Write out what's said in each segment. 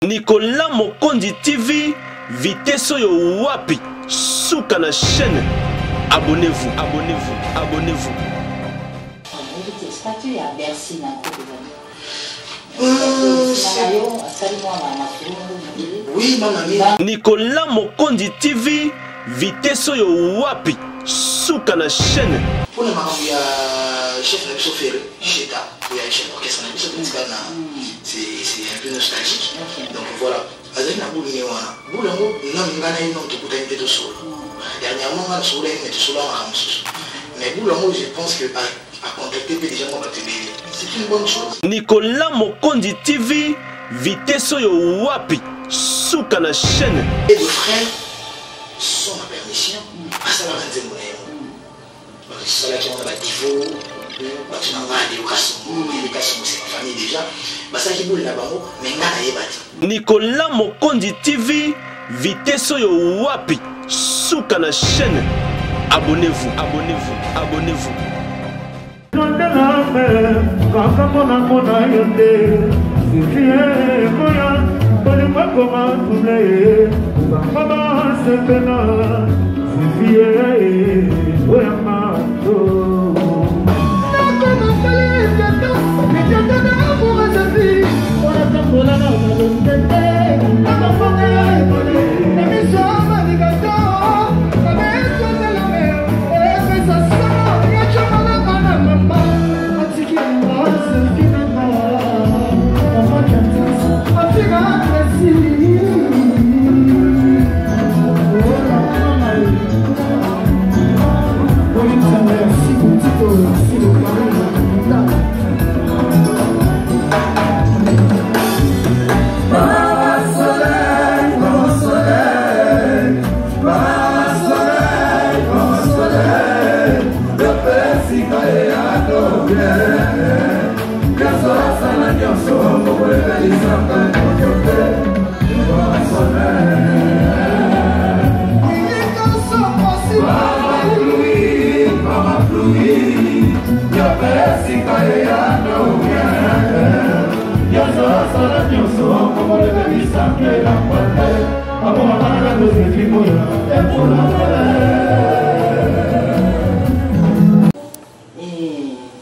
Nicolas Mokondi TV, vitesse yo wapi, souka na chaîne. Abonnez-vous, abonnez-vous, abonnez-vous. Statut à Bercy dans oui, maman. Nicolas Mokondi TV, vitesse yo wapi, souka na chaîne. Pour le moment, il y a chef de chauffeur, Cheta, il y a chef d'orchestre, c'est un peu nostalgique. Donc voilà. Azali na boule newana. Boule ngo na ngana ino tukuta une de solo. Dernièrement, on a solo mais solo en ramsus. Mais boule ngo je pense que à contacter déjà moi bateli. C'est une bonne chose. Nicolas Mokondi TV, vitesse yo wapi, souka na chaîne. Et le frère sans ma permission, ça va rendre mon ça là qui on a tifo, tu n'as pas d'éducation, c'est ma famille déjà. Ça qui boule là-bas, mais ngana yebati. Nicolas Mokondi TV, vitesse yo wapi, souka na chaîne. Abonnez-vous, abonnez-vous, abonnez-vous.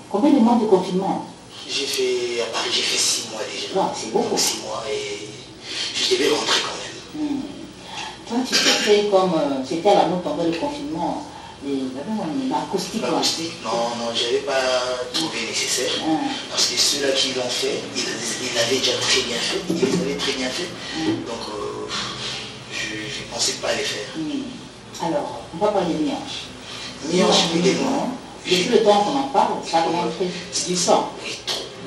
Combien de mois de confinement? J'ai fait, à Paris, j'ai fait 6 mois déjà. Non, c'est beaucoup. 6 mois et je devais rentrer quand même. Toi, tu t'es fait comme, c'était à la note pendant le confinement, l'acoustique. L'acoustique, non, je n'avais pas trouvé nécessaire. Parce que ceux-là qui l'ont fait, ils l'avaient déjà très bien fait. Ils l'avaient très bien fait. Donc, je ne pensais pas les faire. Alors, on va parler de Mianche. Mianche, évidemment. Depuis le temps qu'on en parle, ça a vraiment fait du sang. Oui,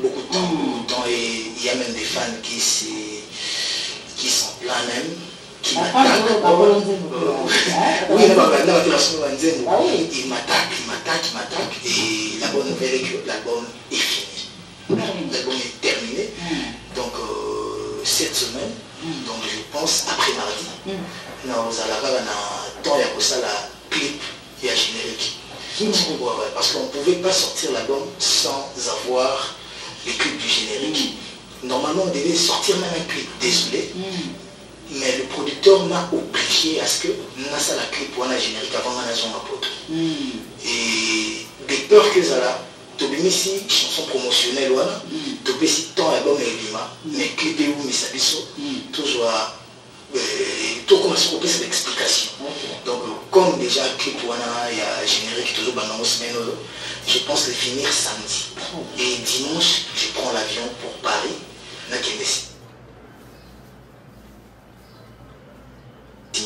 beaucoup de temps, beaucoup de temps. Et il y a même des fans qui s'en plaignent même. Qui m'attaquent. Oui, il m'attaque. Et la bonne nouvelle est que l'album est fini. L'album est terminé. Donc, cette semaine, donc je pense après mardi, nous allons temps pour ça la clip et la générique. Parce qu'on ne pouvait pas sortir l'album sans avoir les clips du générique. Normalement, on devait sortir même un clip, désolé. Mais le producteur m'a obligé à ce que nous fassions la clip pour la générique avant de faire ma pote. Et des peurs que ça a, tu as mis ici chanson promotionnelle, tu as mis ici ton album et l'ima, mais clip et où, mais ça toujours tout comme ça, cette explication. Donc, comme déjà clip pour il y a générique toujours dans semaine, je pense le finir samedi. Et dimanche, je prends l'avion pour Paris, là qui est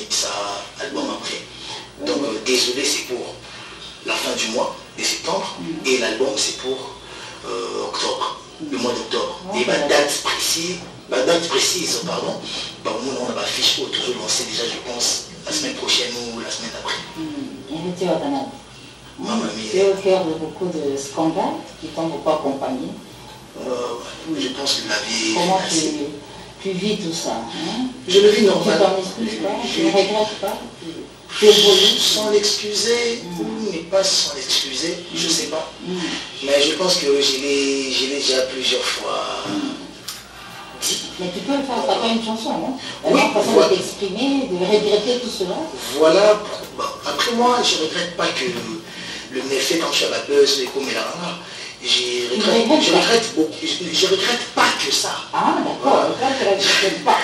ça album après. Donc désolé, c'est pour la fin du mois de septembre et l'album c'est pour octobre, le mois d'octobre. Et ma date précise, pardon, bah, au moment on a fiche toujours lancé déjà je pense la semaine prochaine ou la semaine d'après. Maman mia. Tu es au cœur de beaucoup de scandales qui t'ont beaucoup accompagné. Je pense que la vie. Comment tu vis tout ça, hein? Je le vis normalement. Tu t'en excuses pas? Tu ne regrettes pas? Tu évolues sans l'excuser ou n'est pas sans l'excuser, je ne sais pas. Mais je pense que je l'ai déjà plusieurs fois dit. Mais tu peux faire ça comme une chanson, non? Oui, La façon voilà. de t'exprimer, de regretter tout cela. Voilà, bon, après moi, je ne regrette pas que le méfait quand je suis à la buzz et comme il a rien. Je regrette pas que ça. Ah, d'accord, voilà. Tu ne regrettes pas.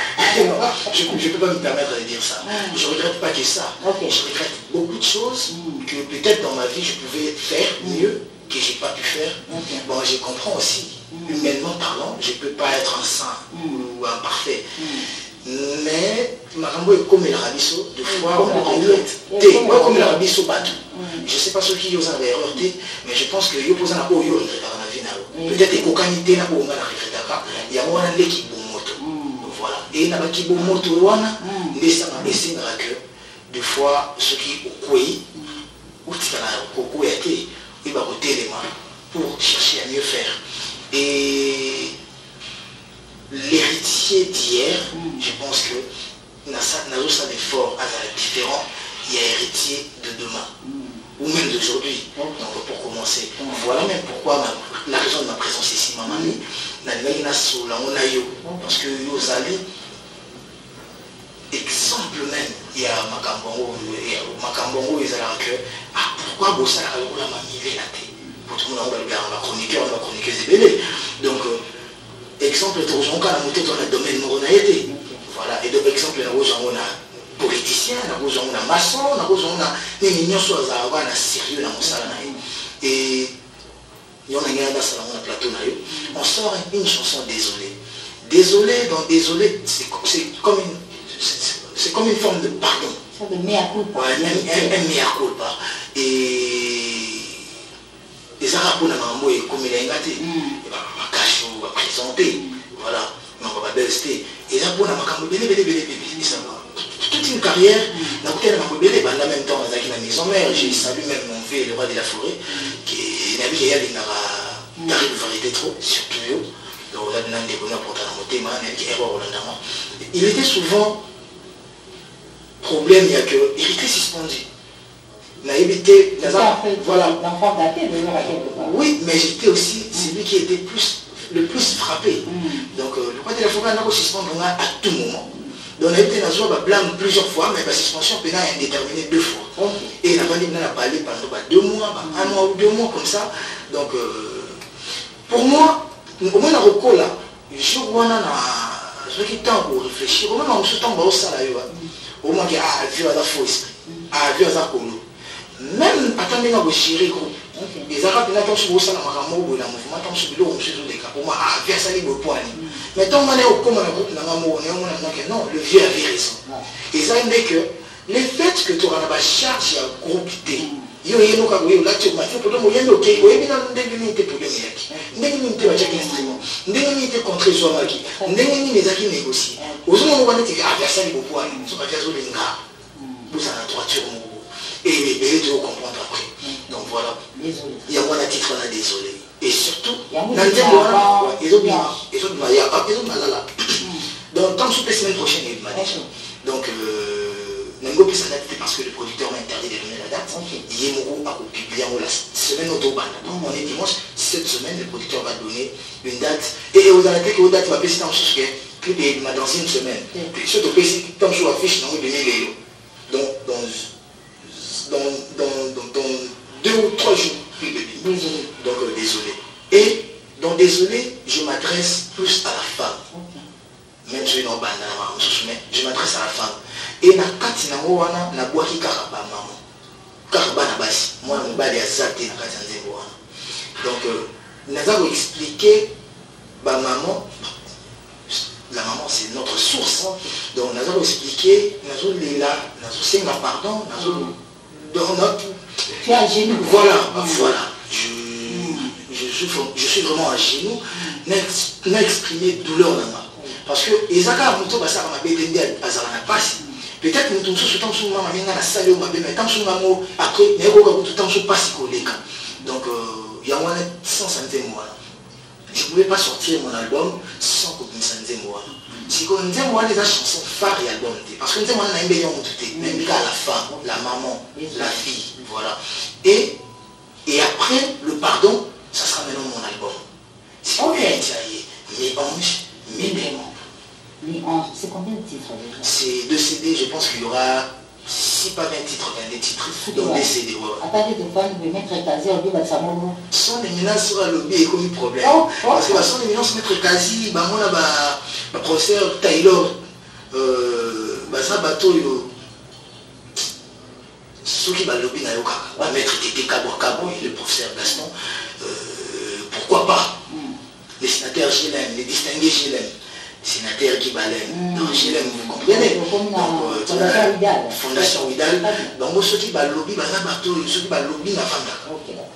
Je ne peux pas me permettre de dire ça. Je ne regrette pas que ça. Okay. Je regrette beaucoup de choses que peut-être dans ma vie je pouvais faire mieux, que je n'ai pas pu faire. Okay. Bon, je comprends aussi, humainement parlant, je ne peux pas être un saint ou un parfait. Mais Marambo est comme le rabisso, de fois on le regrette. Moi comme le rabisso bateau. Je ne sais pas ce qui ont erreur, mais je pense que yo pose na ko yo regrette dans la vie. Peut-être que kanité na ko ngana regrette. Il y a moi un qui moto. Voilà. Et na ki moto wana ndesa na essayer que de fois ce qui au koi ou tika na koko yake il va côté les mains pour chercher à mieux faire. Et l'héritier d'hier, je pense que n'a pas d'effort différent, il y a héritier de demain, ou même d'aujourd'hui. Donc pour commencer, voilà même pourquoi la raison de ma présence ici, ma mamie, parce que nous allons, exemple même, il y a Makambongo, ils allaient que, ah pourquoi Bossa la mamie la tête? Pour tout le monde, on va chroniquer des bébés. Donc, exemple, tu as monté dans le domaine moronité. Voilà, et donc, exemple, tu as politicien, tu as maçon, tu as sérieux dans mon salon. Et il y a un plateau, on sort une chanson désolée. Désolé, donc désolé, c'est comme une forme de pardon. Ça de mea culpa. Ouais, un mea culpa. Et les arabes pour la maman et comme il a gâté, et bah cacher ou présenter, voilà, mais on va rester. Et là pour la maman bébé, ça va. Toute une carrière, n'a pas été la bébé, en même temps, dans la maison mère, j'ai salué même mon fils, le roi de la forêt, qui n'a vu qu'il y a des variétés trop, surtout yo. Donc là, on a des bonheurs pour ta montée, il était souvent problème, il y a que il était suspendu. Voilà. L'enfant daté de l'heure à quelque part. Oui, mais j'étais aussi celui qui était le plus frappé. Donc le roi de la forêt n'a pas suspendu à tout moment. Donc on a été dans un blâme plusieurs fois, mais la suspension pénale est indéterminée 2 fois. Et il n'a pas dit qu'on a parlé pendant 2 mois, 1 mois ou 2 mois comme ça. Donc pour moi, au moins dans le recours là, je vois ce qui temps pour réfléchir, au moins dans ce temps, au moins qu'il y a un vieux à la faux esprit, un vieux à la colo. Même attendez dans le chéri gros. Les arabes n'attendent pas sur la mouvement, tant sur le dos, pour moi, viens salir le point. Mais tant qu'on est au commun, non, le vieux avait raison. Et ça veut dire que le fait que tu auras la charge à groupe D, il y a un autre là, tu m'as fait pour le moyen, ok, il y a une indemnité pour le mec. Une indemnité à chaque instrument. Une indemnité contre les hommes qui. Une indemnité qui négocie. Aux hommes, on va dire, ah, viens salir le point, tu vas faire le linga. Vous avez la droiture. Et les bébés doivent comprendre après. Donc voilà. Désolé. Il y a un titre, on a désolé. Et surtout, il y a ils ont donc, tant que la semaine prochaine, il m'a dit. Donc, Nengo peut s'adapter parce que le producteur m'a interdit de donner la date. Il y a un publié la semaine autobande. Donc, on est dimanche, cette semaine, le producteur va donner une date. Et vous allez dire que la date va passer dans ce que il m'a dansé une semaine. Puis, surtout, tant que je affiche dans le 2000. Donc, dans 2 ou 3 jours. Désolé. Donc désolé. Et donc désolé, je m'adresse plus à la femme. Même si je m'adresse à la femme. Et na kati na wana na boaki karaba maman. Karaba na basi. Moi na bali azate na kati nzembo wana. Donc naza ko expliquer ba maman. La maman c'est notre source. Donc naza ko expliquer nazo lela, nazo senga pardon, nazo tu es à genoux. Voilà, voilà. Je suis vraiment à genoux, n'a exprimé douleur dans moi. Parce que les agas moto basa ma bébé azala na passe. Peut-être que nous sommes tous maman minga na salle au mabé mais tant que maman après n'est pas tout temps sur passe collègue. Donc il y a moins sans santé moi. Je ne pouvais pas sortir mon album sans que vous santé moi. Si vous avez des chansons phares et albums, parce que nous avons un million de tout, même la femme, la maman, la fille, voilà. Et après, le pardon, ça sera maintenant mon album. Si vous voulez, mes anges, mes démons. C'est combien de titres déjà? C'est 2 CD, je pense qu'il y aura, si pas 20 titres, 22 titres. Donc des CD, ouais. Attendez, de fois, vous mettre quasi au bilan de sa mono. Son éminence sur le lobby est comme un problème. Parce que son éminence mettre quasi, bah moi là, bah professeur Taylor, bah ça bateau yo. Ceux qui va lobby na yoka, bah mettre Tété Cabo le professeur Gaston, pourquoi pas? Les sénateurs GLM, les distingués GLM. Sénateur qui balène, donc GLM, vous comprenez? Donc, Fondation Widal, donc ceux qui va lobby, ceux qui va lobby na fanda.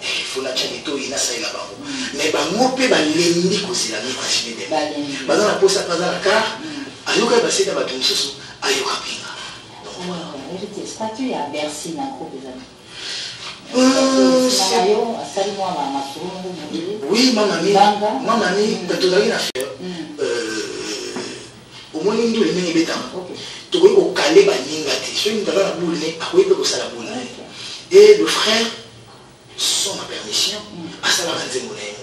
Il faut la chanito, il y a ça et là-bas. Mais moi, je peux l'ennemi c'est la microchine des mains. Dans la pose à pas dans la carte, ayoka va c'est d'abord une chose, ayoka pinga. Le statut à Bercy dans le groupe des amis. Oui, mon ami, tu as rien à faire. Au moins, il y a des gens qui ont calé la boule. Et le frère, sans ma permission, à ça la renze monnaie.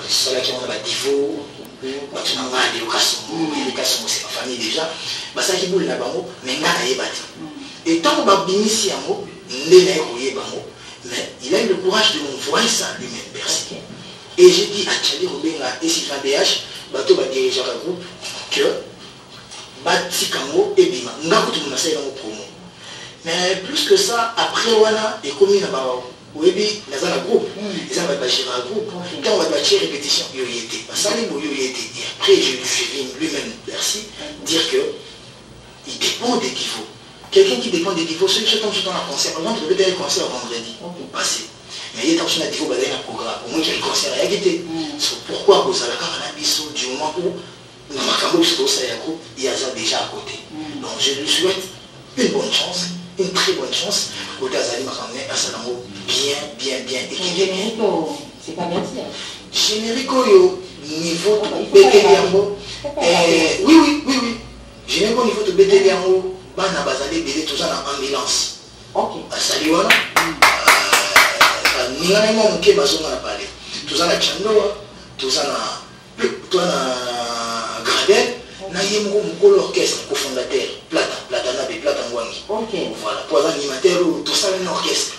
C'est là qu'on a des divorces, tu n'as l'éducation, c'est ma famille déjà. Ça qui boule là-bas, mais et tant qu'on va ici en mot, mais il a eu le courage de m'envoyer ça lui-même, merci. Et j'ai dit à Tchali Robinga et Sylvain DH, bateau va diriger un groupe que Batikamo et Bima. Nous avons tout le monde promo. Mais plus que ça, après Wana et comme il y a un groupe, ils ont bâti un groupe, quand on va bâtir répétition, il y était. Ça les mots il était. Et après, je vais lui-même, merci, dire que il dépend des niveaux. Quelqu'un qui dépend des niveaux, celui qui tombe dans un concert, par exemple, je vais aller un concert vendredi passé. Mais il est en train de dire qu'il y a un programme. Au moins, il y a un concert à Yagité. Pourquoi vous avez un abisso du moment où il y a déjà à côté. Donc, je lui souhaite une bonne chance, une très bonne chance. Côté Azali Makamne, à Salamo, bien équipé. C'est pas merci. Générique au niveau de Bétéliango. Oui. Générique au niveau de Bétéliango, Bana Bazali Bédé, tout ça en ambulance. Ok. À Saliwana. Nous avons un bazon à parler. Tout ça à Tchando, tout ça à Gradel, nous avons l'orchestre cofondateur, Platana et Platangwangi. Voilà, pour l'animateur, tout ça un orchestre.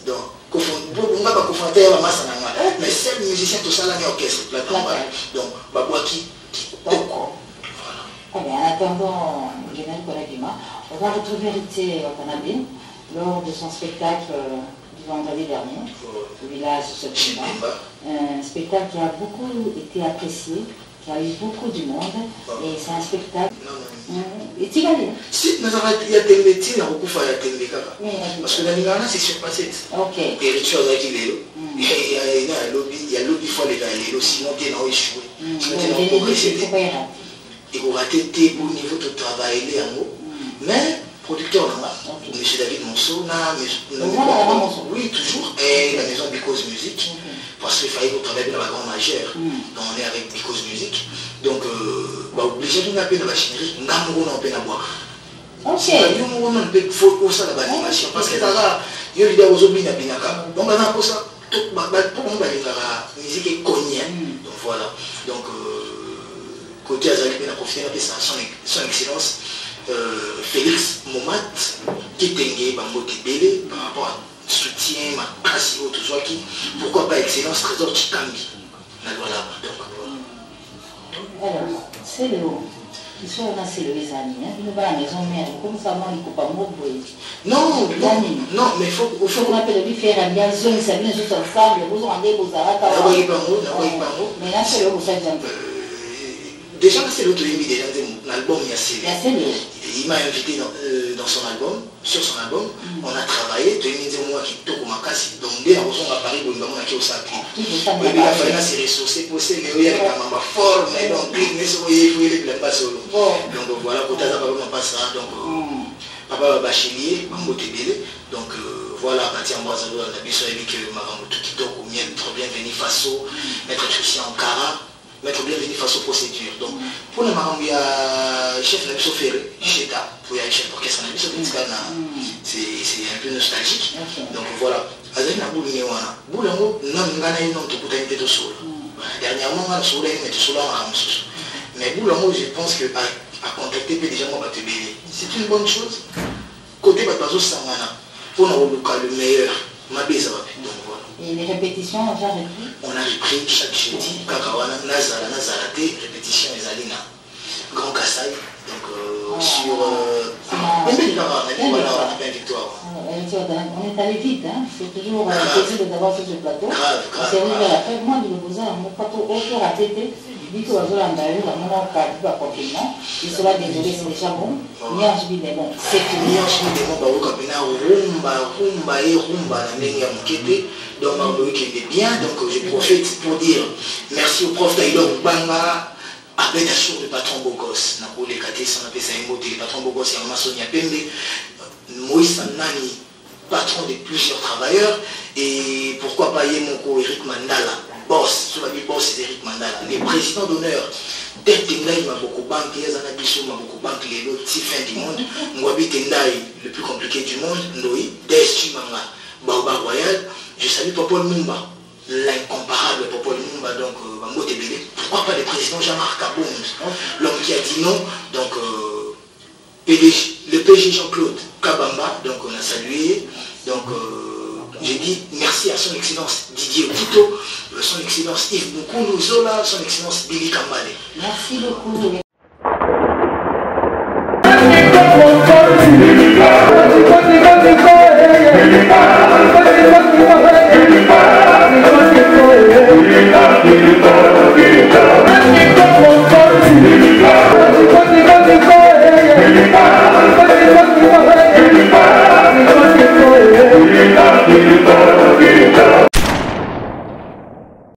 Donc, on va pas cofondateur à Massananga, mais c'est le musicien, tout ça un orchestre, Platangwangi. Donc, Babouaki, d'accord. Voilà. En attendant, Guénel Kolagima, on va retrouver Rité Watanabe lors de son spectacle vendredi dernier, au village de Septembre. Un spectacle qui a beaucoup été apprécié, qui a eu beaucoup du monde, et c'est un spectacle. Et tu gagnes? Si, il y a des métiers, il y a beaucoup de parce que dans l'Iran, c'est surpassé. Ok. Et les choses avec les il y a lobby fois les gars, sinon tu es dans échoué. Sinon tu es dans progressé. Et vous ratez au niveau de travail, mais producteur là-bas, M. David Monceau, oui, toujours, et la maison Because Music, parce qu'il fallait travailler dans la grande majeure, donc on est avec Because Music, donc obligé de nous appeler dans la machinerie, nous avons un peu à boire. Ok. Nous avons un peu de faute pour ça la bâtimation, parce que là, il y a des gens qui ont bien à donc on a pour ça, tout le monde la musique est connue, donc voilà, donc côté Azali, on a profité de son excellence. Félix Momat qui tenait Bango Tibélé par rapport à soutien, ma passe ou tout ça qui, pourquoi pas excellence trésor Chikambi. Voilà, donc. Alors, c'est le haut. Ils sont là, c'est les amis. Ils ne vont pas à la maison mère. Comme ça, moi, ils ne coupent pas mon bruit. Non, mais il faut. On appelle lui faire un bien zone, ça vient juste ensemble. Vous rendez vos arrêts. Mais là, c'est le haut, ça vient. Déjà, c'est l'autre qui déjà l'album, il m'a invité dans son album, sur son album, on a travaillé, tu as moi qui tourne ma casse, donc dès qu'on à Paris, on a qui au sacré. Il a fallu se ressourcer pour ces il y a des mamans forts, mais donc, il faut les pas solo. Donc voilà, pour ta vraiment pas ça, donc papa Bachelier, Bango Tébélé, donc voilà, à partir de moi, on a vu que Maman Tukito, ou bien trop bien venu Faso, Maître Christian Ankara. Mettre bienvenue face aux procédures. Donc, pour le moment, il y a le chef de la Ferré, Cheta, il y a le chef d'orchestre de la c'est un peu nostalgique. Donc voilà. Azali na boule newana. Boule ngo non ngana ino to kuta inte to solo. Dernièrement on a solo mais to solo en ramsus. Mais pour le moment, je pense que à contacter peut déjà moi te bénir. C'est une bonne chose. Côté Batazo Sangana, pour nous le meilleur, ma baisse va plus. Donc voilà. Et les répétitions, on a déjà repris? On a repris chaque jeudi, Kakawana, Nazara, Nazarate, répétition et Zalina. Grand Kassai. Donc sur. On a une victoire. On est allé vite, hein. C'est toujours plaisir d'avoir sur ce plateau. C'est vrai, après, moi, je me posais un plateau autour à tété. Il dit que vous avez un confinement. Il sera désolé, c'est déjà bon. Niage bi bon. C'est fini. Niage bi bon, bah, au cabinet, rumba, la nenga mukete. Donc, le week-end est bien. Donc, je profite pour dire merci au prof Taïdor Banga. Appellation de patron Bogos. N'a pas les catés, on appelle ça un mot. Le patron Bogos, c'est un maçon Pembe. Moïse Nani, patron de plusieurs travailleurs. Et pourquoi pas Yemoko, Eric Mandala. Boss, sur la vie boss, c'est Eric Mandala. Les présidents d'honneur, Ted Tendai, Maboko Bank, Yazanabiso, Maboko Bank, les autres fin du monde. Mwabi Tendai, le plus compliqué du monde. Ndoi, Destu Manga, Baoba Royal. Je salue Popol Mumba, l'incomparable Popol Mumba, donc Bango Tebele. Pourquoi pas le président Jean-Marc Kabound, l'homme qui a dit non. Donc, le PG Jean-Claude Kabamba, donc on a salué. Donc, j'ai dit merci à son excellence Didier Couteau, son excellence Yves Moukoulou Zola, son excellence Billy Kambale. Merci beaucoup.